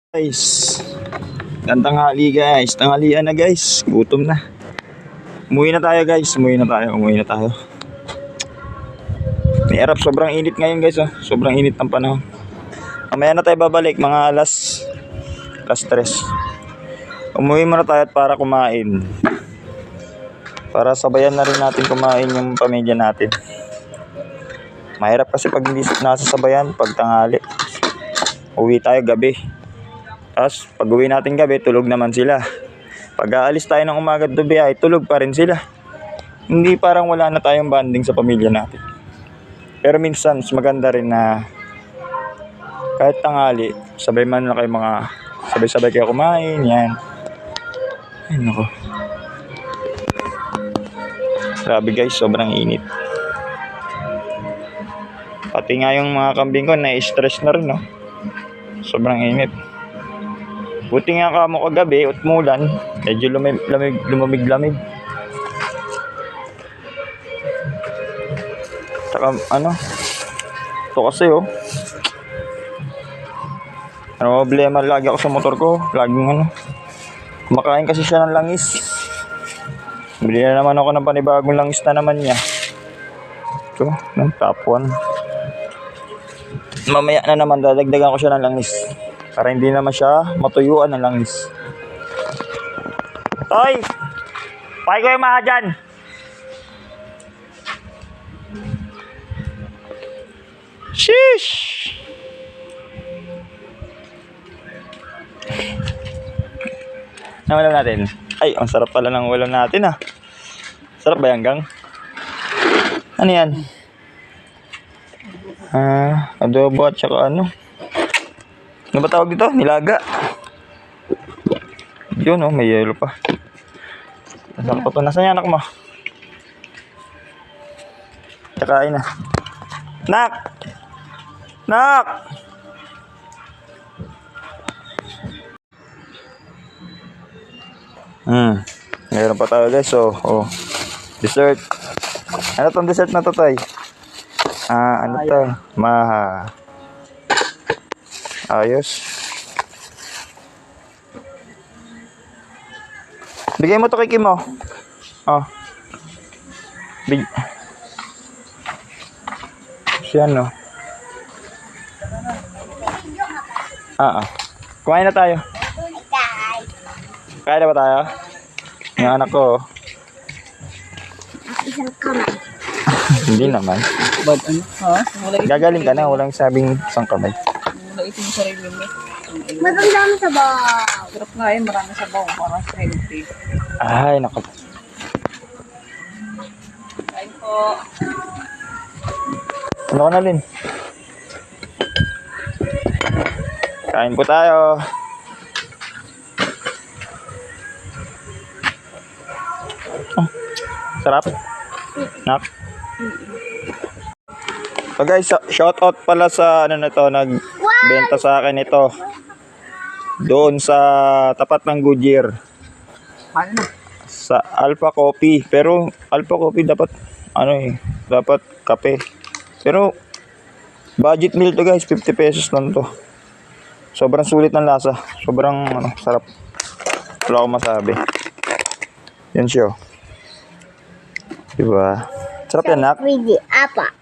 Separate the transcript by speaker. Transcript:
Speaker 1: Guys, gandang hali guys, tanghalian na guys, gutom na. Umuwi na tayo guys, umuwi na tayo. May erap, sobrang init ngayon guys, oh. Sobrang init ng panahon. Mamaya na tayo babalik, mga alas 3. Umuwi muna tayo para kumain. Para sabayan na rin natin kumain yung pamilya natin. Mahirap kasi pag hindi nasasabayan pag tanghali. Uwi tayo gabi. Tapos pag uwi natin gabi, tulog naman sila. Pag aalis tayo ng umaga at gabi ay tulog pa rin sila. Hindi parang wala na tayong bonding sa pamilya natin. Pero minsan mas maganda rin na kahit tanghali, sabay man na kayo sabay-sabay kayo kumain, yan. Ay nako. Grabe guys, sobrang init. Pati nga yung mga kambing ko na-stress na rin, no? Sobrang init. Buti nga kamo kagabi at mulan, medyo lumamig-lamig. Saka ito kasi problema lagi ako sa motor ko, laging kumakain kasi siya ng langis. Bili na naman ako ng panibagong langis na naman niya. Ito, ng top 1. Mamaya na naman dadagdagan ko siya ng langis. Para hindi naman siya matuyuan ng langis. Toy! Pakay ko yung mga dyan! Sheesh! Ang ulam natin. Ay, ang sarap pala ng ulam natin ah. Sarap ba yan, gang? Ano yan? Adobo at saka ano ba tawag dito? Nilaga. Yun may yelo pa. Nasaan pa to? Nasaan yung anak mo? Kakain na. Nak! Nak! Mayroon pa tayo guys. Dessert. Ano tong dessert na to, Tay? Ano to? Maha. Ayos. Bigay mo to kay Kim mo. Siya no. Kumain na tayo. Kain na ba tayo? Yung anak ko.
Speaker 2: Isang kamay.
Speaker 1: Hindi naman.
Speaker 3: Bad
Speaker 1: Gagaling ka na, walang sabing isang kamay.
Speaker 3: Wala ito yung sarili mo.
Speaker 2: Matanda mo sa baw.
Speaker 3: Sarap nga yun, marami sabaw para sa healthy.
Speaker 1: Ay, naku.
Speaker 3: Kain po.
Speaker 1: Ano ka na, Lin? Kain po tayo. Sarap. Nak. So guys, shout out pala sa nagbenta sa akin ito. Doon sa tapat ng Goodyear.
Speaker 3: Ano?
Speaker 1: Sa Alpha Coffee. Pero Alpha Coffee dapat dapat kape. Pero budget meal to guys, 50 pesos lang to. Sobrang sulit ng lasa. Sobrang sarap. Wala akong masabi. Yan siya. Diba? Sarap yan, Nak.
Speaker 2: Pwede, apa.